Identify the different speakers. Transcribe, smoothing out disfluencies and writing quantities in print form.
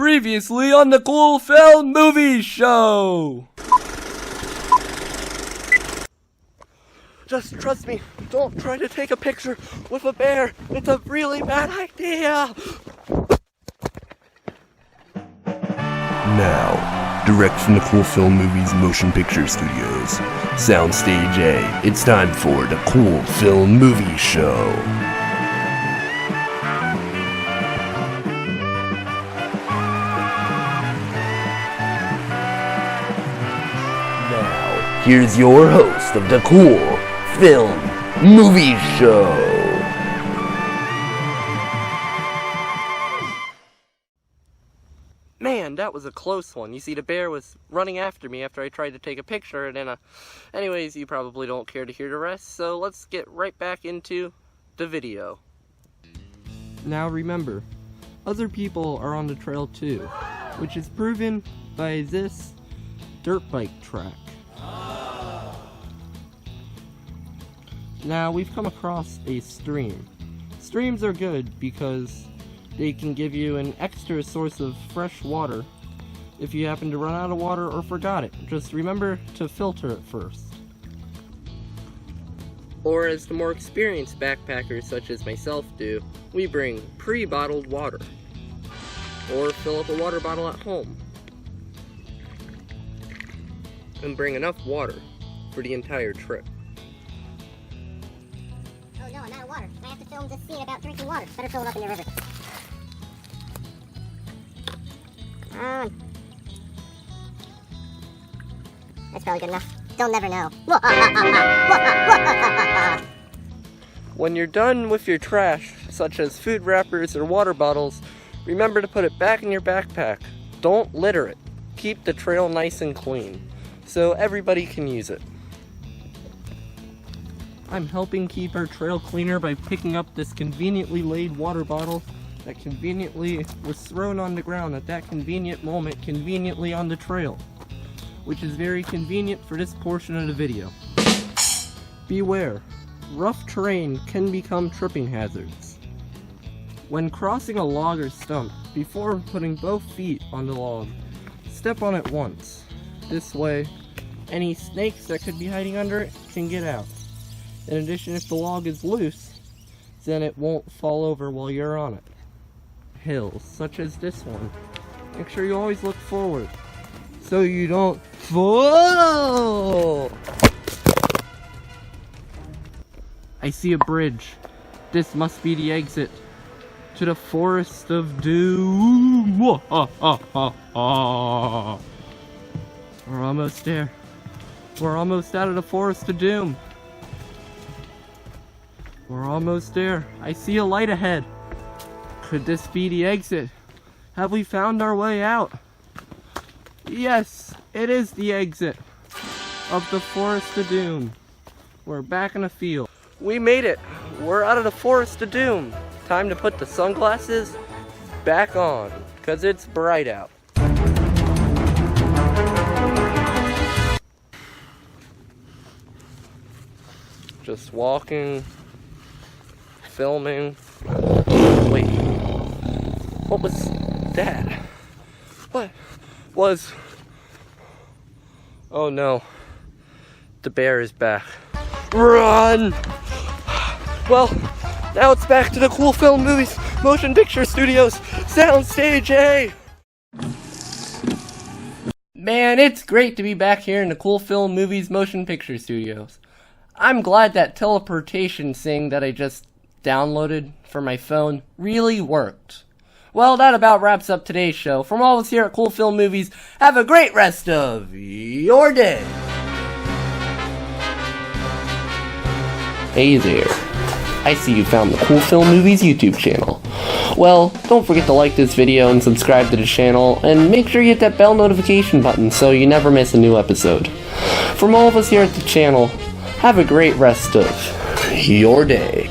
Speaker 1: Previously on the Cool Film Movie Show! Just trust me, don't try to take a picture with a bear. It's a really bad idea.
Speaker 2: Now, direct from the Cool Film Movies Motion Picture Studios, Soundstage A, it's time for the Cool Film Movie Show. Now, here's your host of the Cool Film Movie Show.
Speaker 1: Man, that was a close one. You see, the bear was running after me after I tried to take a picture, and then, anyways, you probably don't care to hear the rest, so let's get right back into the video. Now remember, other people are on the trail too, which is proven by this dirt bike track. Now, we've come across a stream. Streams are good because they can give you an extra source of fresh water if you happen to run out of water or forgot it. Just remember to filter it first. Or as the more experienced backpackers such as myself do, we bring pre-bottled water. Or fill up a water bottle at home. And bring enough water for the entire trip.
Speaker 3: Oh no, I'm out of water. I have to film this scene about drinking water. Better fill it up in the river. That's probably good enough. They'll never know.
Speaker 1: When you're done with your trash, such as food wrappers or water bottles, remember to put it back in your backpack. Don't litter it. Keep the trail nice and clean, so everybody can use it. I'm helping keep our trail cleaner by picking up this conveniently laid water bottle that conveniently was thrown on the ground at that convenient moment, conveniently on the trail, which is very convenient for this portion of the video. Beware, rough terrain can become tripping hazards. When crossing a log or stump, before putting both feet on the log, step on it once. This way, any snakes that could be hiding under it can get out. In addition, if the log is loose, then it won't fall over while you're on it. Hills, such as this one, make sure you always look forward, so you don't fall! I see a bridge. This must be the exit to the Forest of Doom. We're almost there. We're almost out of the Forest of Doom. We're almost there. I see a light ahead. Could this be the exit? Have we found our way out? Yes, it is the exit of the Forest of Doom. We're back in the field. We made it. We're out of the Forest of Doom. Time to put the sunglasses back on, because it's bright out. Just walking, filming. Wait, what was that? What was? Oh no, the bear is back. Run! Well, now it's back to the Cool Film Movies Motion Picture Studios, Soundstage A! Man, it's great to be back here in the Cool Film Movies Motion Picture Studios. I'm glad that teleportation thing that I just downloaded for my phone really worked. Well, that about wraps up today's show. From all of us here at Cool Film Movies, have a great rest of your day! Hey there. I see you found the Cool Film Movies YouTube channel. Well, don't forget to like this video and subscribe to the channel, and make sure you hit that bell notification button so you never miss a new episode. From all of us here at the channel, have a great rest of your day.